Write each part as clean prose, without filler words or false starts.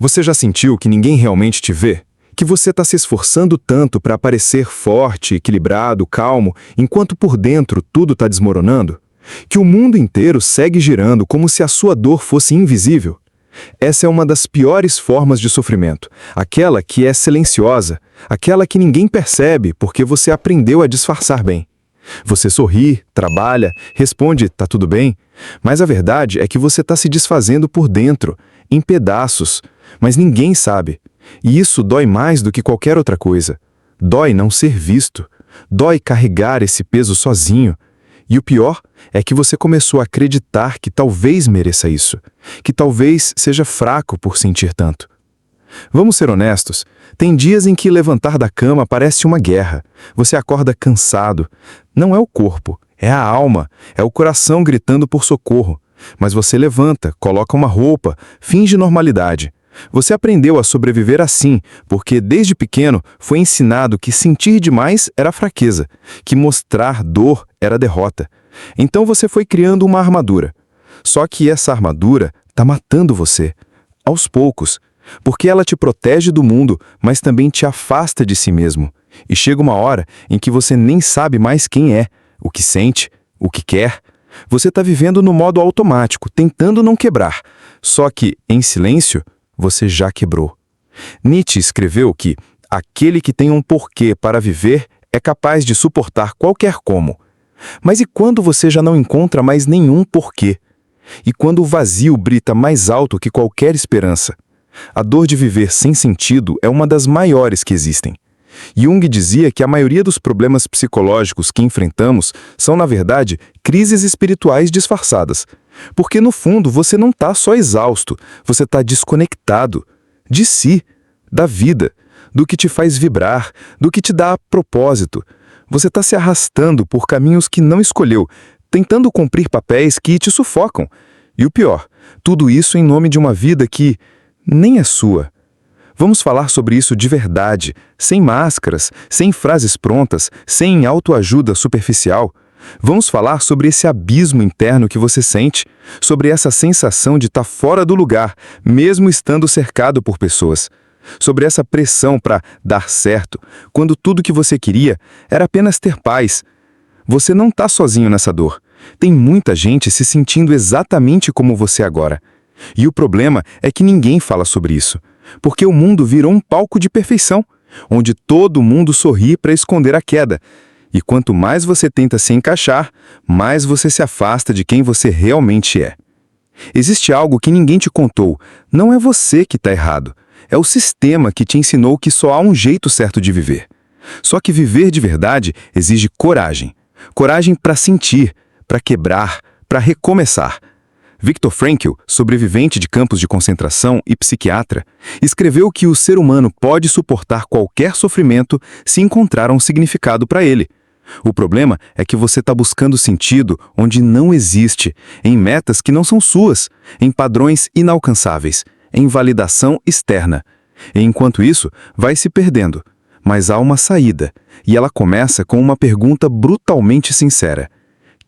Você já sentiu que ninguém realmente te vê? Que você está se esforçando tanto para parecer forte, equilibrado, calmo, enquanto por dentro tudo está desmoronando? Que o mundo inteiro segue girando como se a sua dor fosse invisível? Essa é uma das piores formas de sofrimento, aquela que é silenciosa, aquela que ninguém percebe porque você aprendeu a disfarçar bem. Você sorri, trabalha, responde "tá tudo bem", mas a verdade é que você está se desfazendo por dentro, em pedaços, mas ninguém sabe. E isso dói mais do que qualquer outra coisa. Dói não ser visto, dói carregar esse peso sozinho. E o pior é que você começou a acreditar que talvez mereça isso, que talvez seja fraco por sentir tanto. Vamos ser honestos, tem dias em que levantar da cama parece uma guerra. Você acorda cansado. Não é o corpo, é a alma, é o coração gritando por socorro. Mas você levanta, coloca uma roupa, finge normalidade. Você aprendeu a sobreviver assim, porque desde pequeno foi ensinado que sentir demais era fraqueza, que mostrar dor era derrota. Então você foi criando uma armadura. Só que essa armadura está matando você, aos poucos, porque ela te protege do mundo, mas também te afasta de si mesmo. E chega uma hora em que você nem sabe mais quem é, o que sente, o que quer. Você está vivendo no modo automático, tentando não quebrar. Só que, em silêncio, você já quebrou. Nietzsche escreveu que aquele que tem um porquê para viver é capaz de suportar qualquer como. Mas e quando você já não encontra mais nenhum porquê? E quando o vazio brita mais alto que qualquer esperança? A dor de viver sem sentido é uma das maiores que existem. Jung dizia que a maioria dos problemas psicológicos que enfrentamos são, na verdade, crises espirituais disfarçadas. Porque, no fundo, você não está só exausto, você está desconectado de si, da vida, do que te faz vibrar, do que te dá propósito. Você está se arrastando por caminhos que não escolheu, tentando cumprir papéis que te sufocam. E o pior, tudo isso em nome de uma vida que nem é sua. Vamos falar sobre isso de verdade, sem máscaras, sem frases prontas, sem autoajuda superficial. Vamos falar sobre esse abismo interno que você sente, sobre essa sensação de estar fora do lugar, mesmo estando cercado por pessoas. Sobre essa pressão para dar certo, quando tudo que você queria era apenas ter paz. Você não está sozinho nessa dor. Tem muita gente se sentindo exatamente como você agora. E o problema é que ninguém fala sobre isso, porque o mundo virou um palco de perfeição, onde todo mundo sorri para esconder a queda. E quanto mais você tenta se encaixar, mais você se afasta de quem você realmente é. Existe algo que ninguém te contou. Não é você que está errado. É o sistema que te ensinou que só há um jeito certo de viver. Só que viver de verdade exige coragem. Coragem para sentir, para quebrar, para recomeçar. Viktor Frankl, sobrevivente de campos de concentração e psiquiatra, escreveu que o ser humano pode suportar qualquer sofrimento se encontrar um significado para ele. O problema é que você está buscando sentido onde não existe, em metas que não são suas, em padrões inalcançáveis, em validação externa. E enquanto isso, vai se perdendo. Mas há uma saída, e ela começa com uma pergunta brutalmente sincera.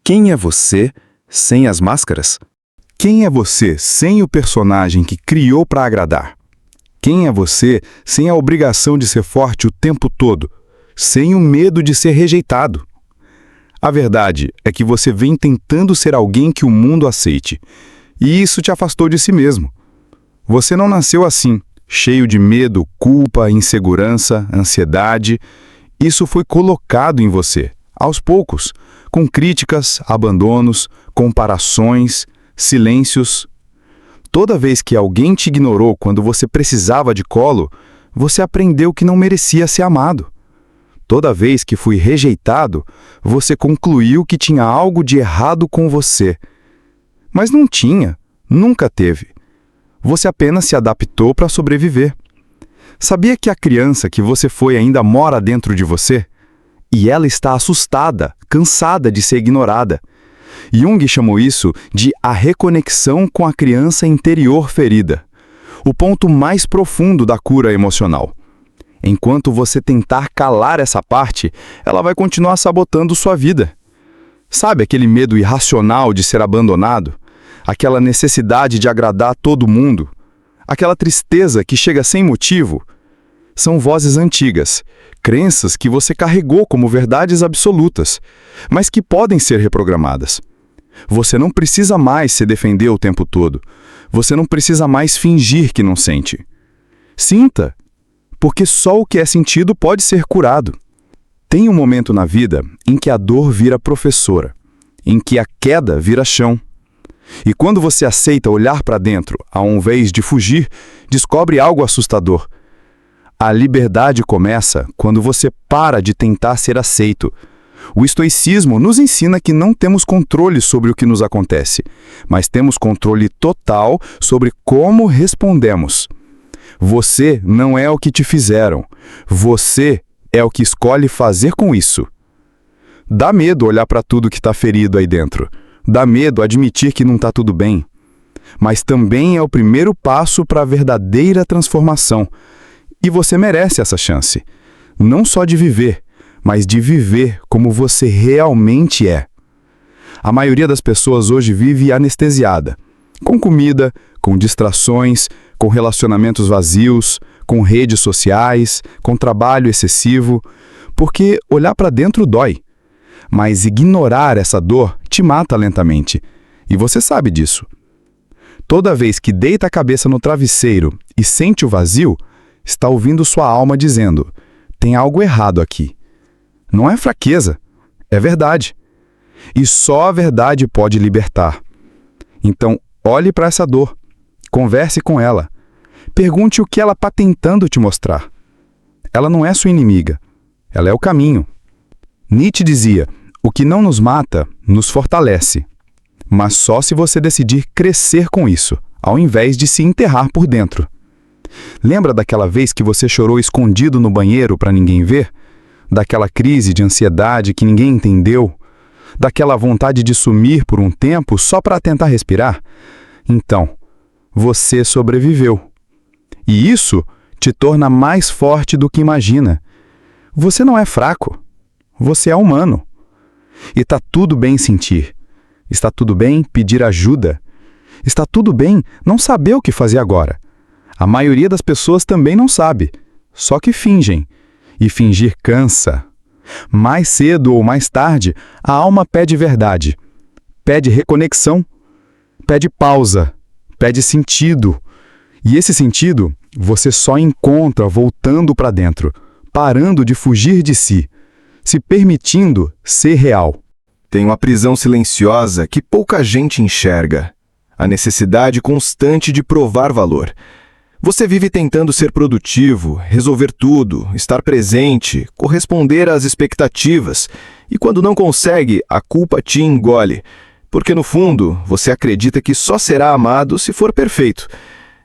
Quem é você sem as máscaras? Quem é você sem o personagem que criou para agradar? Quem é você sem a obrigação de ser forte o tempo todo, sem o medo de ser rejeitado? A verdade é que você vem tentando ser alguém que o mundo aceite, e isso te afastou de si mesmo. Você não nasceu assim, cheio de medo, culpa, insegurança, ansiedade. Isso foi colocado em você, aos poucos, com críticas, abandonos, comparações, silêncios. Toda vez que alguém te ignorou quando você precisava de colo, você aprendeu que não merecia ser amado. Toda vez que fui rejeitado, você concluiu que tinha algo de errado com você. Mas não tinha, nunca teve. Você apenas se adaptou para sobreviver. Sabia que a criança que você foi ainda mora dentro de você? E ela está assustada, cansada de ser ignorada. Jung chamou isso de a reconexão com a criança interior ferida, o ponto mais profundo da cura emocional. Enquanto você tentar calar essa parte, ela vai continuar sabotando sua vida. Sabe aquele medo irracional de ser abandonado? Aquela necessidade de agradar todo mundo? aquela tristeza que chega sem motivo, são vozes antigas, crenças que você carregou como verdades absolutas, mas que podem ser reprogramadas. Você não precisa mais se defender o tempo todo. Você não precisa mais fingir que não sente. Sinta, porque só o que é sentido pode ser curado. Tem um momento na vida em que a dor vira professora, em que a queda vira chão. E quando você aceita olhar para dentro, ao invés de fugir, descobre algo assustador. A liberdade começa quando você para de tentar ser aceito. O estoicismo nos ensina que não temos controle sobre o que nos acontece, mas temos controle total sobre como respondemos. Você não é o que te fizeram. Você é o que escolhe fazer com isso. Dá medo olhar para tudo que está ferido aí dentro. Dá medo admitir que não está tudo bem. Mas também é o primeiro passo para a verdadeira transformação. E você merece essa chance. Não só de viver, mas de viver como você realmente é. A maioria das pessoas hoje vive anestesiada. Com comida, com distrações, com relacionamentos vazios, com redes sociais, com trabalho excessivo, porque olhar para dentro dói. Mas ignorar essa dor te mata lentamente, e você sabe disso. Toda vez que deita a cabeça no travesseiro e sente o vazio, está ouvindo sua alma dizendo: tem algo errado aqui. Não é fraqueza, é verdade. E só a verdade pode libertar. Então, olhe para essa dor, converse com ela, pergunte o que ela está tentando te mostrar. Ela não é sua inimiga, ela é o caminho. Nietzsche dizia: o que não nos mata, nos fortalece. Mas só se você decidir crescer com isso, ao invés de se enterrar por dentro. Lembra daquela vez que você chorou escondido no banheiro para ninguém ver? Daquela crise de ansiedade que ninguém entendeu? Daquela vontade de sumir por um tempo só para tentar respirar? Então, você sobreviveu. E isso te torna mais forte do que imagina. Você não é fraco. Você é humano. E está tudo bem sentir. Está tudo bem pedir ajuda. Está tudo bem não saber o que fazer agora. A maioria das pessoas também não sabe, só que fingem. E fingir cansa. Mais cedo ou mais tarde, a alma pede verdade. Pede reconexão. Pede pausa. Pede sentido. E esse sentido você só encontra voltando para dentro, parando de fugir de si, se permitindo ser real. Tem uma prisão silenciosa que pouca gente enxerga. A necessidade constante de provar valor. Você vive tentando ser produtivo, resolver tudo, estar presente, corresponder às expectativas. E quando não consegue, a culpa te engole. Porque no fundo, você acredita que só será amado se for perfeito.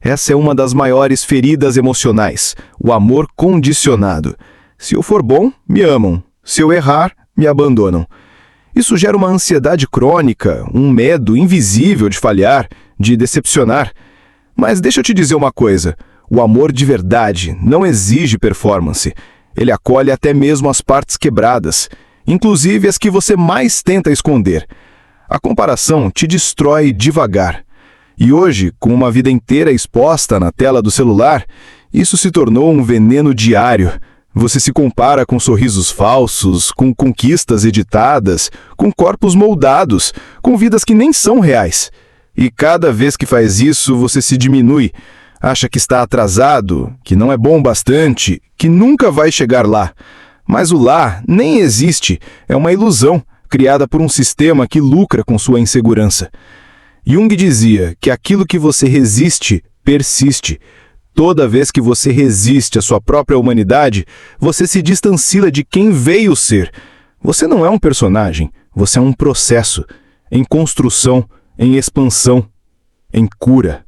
Essa é uma das maiores feridas emocionais, o amor condicionado. Se eu for bom, me amam. Se eu errar, me abandonam. Isso gera uma ansiedade crônica, um medo invisível de falhar, de decepcionar. Mas deixa eu te dizer uma coisa, o amor de verdade não exige performance. Ele acolhe até mesmo as partes quebradas, inclusive as que você mais tenta esconder. A comparação te destrói devagar. E hoje, com uma vida inteira exposta na tela do celular, isso se tornou um veneno diário. Você se compara com sorrisos falsos, com conquistas editadas, com corpos moldados, com vidas que nem são reais. E cada vez que faz isso, você se diminui, acha que está atrasado, que não é bom bastante, que nunca vai chegar lá. Mas o lá nem existe, é uma ilusão, criada por um sistema que lucra com sua insegurança. Jung dizia que aquilo que você resiste, persiste. Toda vez que você resiste à sua própria humanidade, você se distancia de quem veio ser. Você não é um personagem, você é um processo, em construção, em expansão, em cura.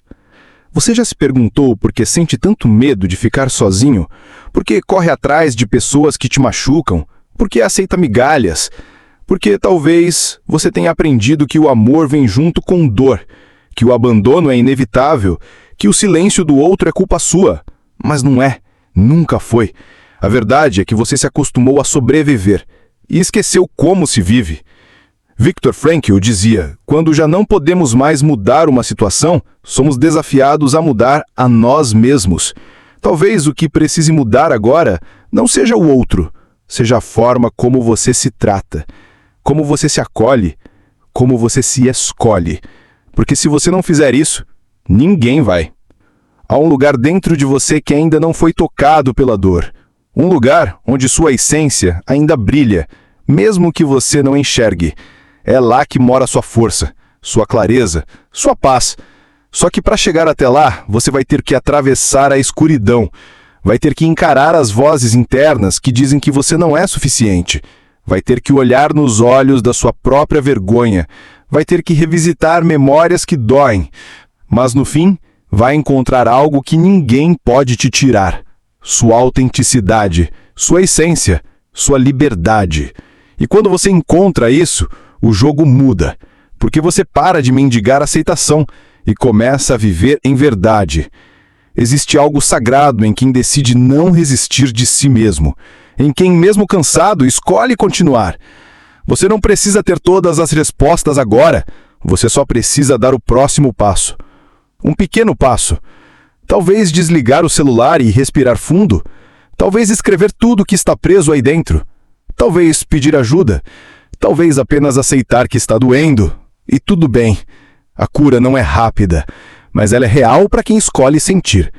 Você já se perguntou por que sente tanto medo de ficar sozinho? Por que corre atrás de pessoas que te machucam? Por que aceita migalhas? Porque talvez você tenha aprendido que o amor vem junto com dor, que o abandono é inevitável, que o silêncio do outro é culpa sua. Mas não é, nunca foi. A verdade é que você se acostumou a sobreviver e esqueceu como se vive. Viktor Frankl dizia: quando já não podemos mais mudar uma situação, somos desafiados a mudar a nós mesmos. Talvez o que precise mudar agora não seja o outro, seja a forma como você se trata, como você se acolhe, como você se escolhe. Porque se você não fizer isso, ninguém vai. Há um lugar dentro de você que ainda não foi tocado pela dor. Um lugar onde sua essência ainda brilha, mesmo que você não enxergue. É lá que mora sua força, sua clareza, sua paz. Só que para chegar até lá, você vai ter que atravessar a escuridão. Vai ter que encarar as vozes internas que dizem que você não é suficiente. Vai ter que olhar nos olhos da sua própria vergonha. Vai ter que revisitar memórias que doem. Mas no fim, vai encontrar algo que ninguém pode te tirar. Sua autenticidade, sua essência, sua liberdade. E quando você encontra isso, o jogo muda, porque você para de mendigar aceitação e começa a viver em verdade. Existe algo sagrado em quem decide não resistir de si mesmo, em quem, mesmo cansado, escolhe continuar. Você não precisa ter todas as respostas agora, você só precisa dar o próximo passo. Um pequeno passo. Talvez desligar o celular e respirar fundo. Talvez escrever tudo que está preso aí dentro. Talvez pedir ajuda. Talvez apenas aceitar que está doendo. E tudo bem. A cura não é rápida, mas ela é real para quem escolhe sentir.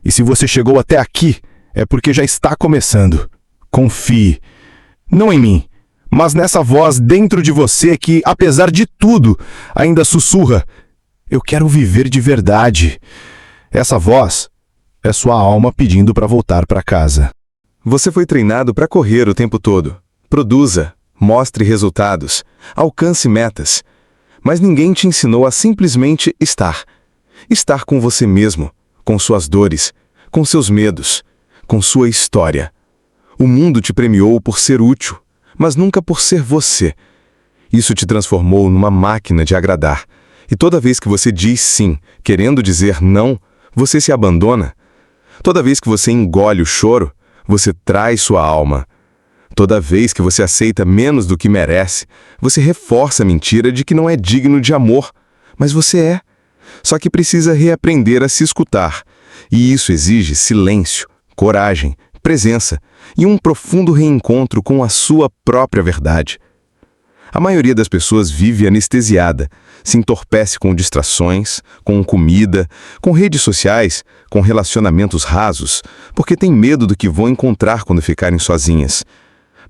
E se você chegou até aqui, é porque já está começando. Confie. Não em mim, mas nessa voz dentro de você que, apesar de tudo, ainda sussurra: eu quero viver de verdade. Essa voz é sua alma pedindo para voltar para casa. Você foi treinado para correr o tempo todo. Produza, mostre resultados, alcance metas. Mas ninguém te ensinou a simplesmente estar. Estar com você mesmo, com suas dores, com seus medos, com sua história. O mundo te premiou por ser útil, mas nunca por ser você. Isso te transformou numa máquina de agradar. E toda vez que você diz sim, querendo dizer não, você se abandona. Toda vez que você engole o choro, você traz sua alma. Toda vez que você aceita menos do que merece, você reforça a mentira de que não é digno de amor. Mas você é. Só que precisa reaprender a se escutar. E isso exige silêncio, coragem, presença e um profundo reencontro com a sua própria verdade. A maioria das pessoas vive anestesiada, se entorpece com distrações, com comida, com redes sociais, com relacionamentos rasos, porque tem medo do que vão encontrar quando ficarem sozinhas.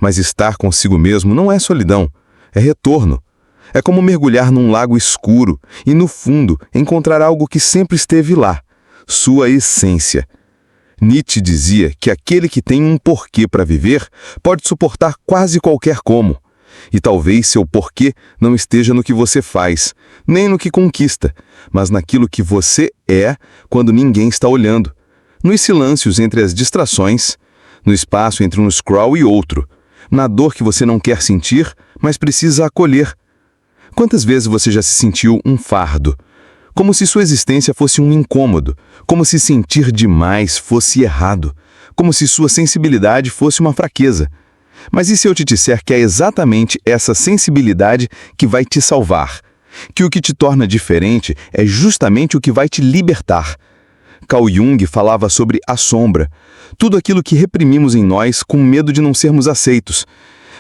Mas estar consigo mesmo não é solidão, é retorno. É como mergulhar num lago escuro e, no fundo, encontrar algo que sempre esteve lá, sua essência. Nietzsche dizia que aquele que tem um porquê para viver pode suportar quase qualquer como. E talvez seu porquê não esteja no que você faz, nem no que conquista, mas naquilo que você é quando ninguém está olhando. Nos silêncios entre as distrações, no espaço entre um scroll e outro, na dor que você não quer sentir, mas precisa acolher. Quantas vezes você já se sentiu um fardo? Como se sua existência fosse um incômodo, como se sentir demais fosse errado, como se sua sensibilidade fosse uma fraqueza. Mas e se eu te disser que é exatamente essa sensibilidade que vai te salvar? Que o que te torna diferente é justamente o que vai te libertar. Carl Jung falava sobre a sombra, tudo aquilo que reprimimos em nós com medo de não sermos aceitos.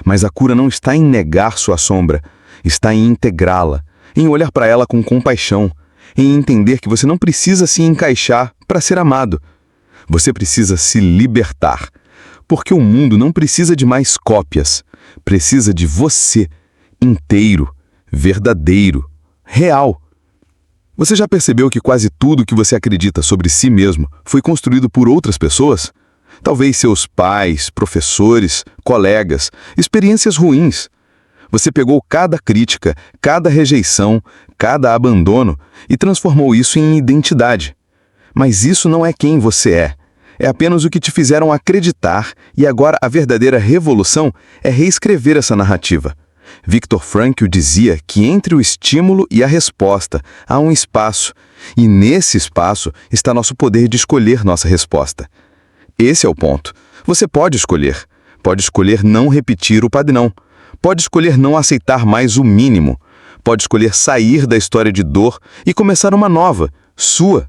Mas a cura não está em negar sua sombra, está em integrá-la, em olhar para ela com compaixão, em entender que você não precisa se encaixar para ser amado. Você precisa se libertar. Porque o mundo não precisa de mais cópias, precisa de você, inteiro, verdadeiro, real. Você já percebeu que quase tudo que você acredita sobre si mesmo foi construído por outras pessoas? Talvez seus pais, professores, colegas, experiências ruins. Você pegou cada crítica, cada rejeição, cada abandono e transformou isso em identidade. Mas isso não é quem você é. É apenas o que te fizeram acreditar, e agora a verdadeira revolução é reescrever essa narrativa. Viktor Frankl dizia que entre o estímulo e a resposta há um espaço, e nesse espaço está nosso poder de escolher nossa resposta. Esse é o ponto. Você pode escolher não repetir o padrão, Pode escolher não aceitar mais o mínimo. Pode escolher sair da história de dor e começar uma nova, sua.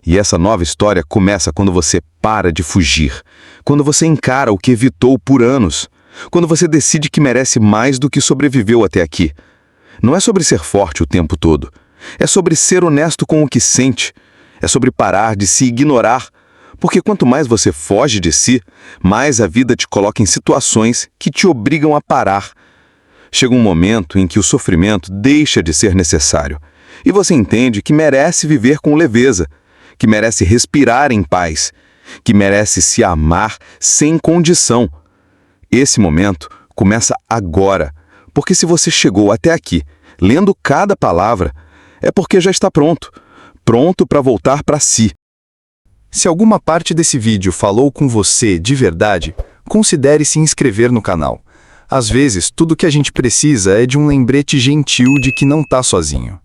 E essa nova história começa quando você para de fugir, quando você encara o que evitou por anos, quando você decide que merece mais do que sobreviveu até aqui. Não é sobre ser forte o tempo todo. É sobre ser honesto com o que sente. É sobre parar de se ignorar. Porque quanto mais você foge de si, mais a vida te coloca em situações que te obrigam a parar. Chega um momento em que o sofrimento deixa de ser necessário. E você entende que merece viver com leveza, que merece respirar em paz, que merece se amar sem condição. Esse momento começa agora, porque se você chegou até aqui, lendo cada palavra, é porque já está pronto, pronto para voltar para si. Se alguma parte desse vídeo falou com você de verdade, considere se inscrever no canal. Às vezes, tudo que a gente precisa é de um lembrete gentil de que não está sozinho.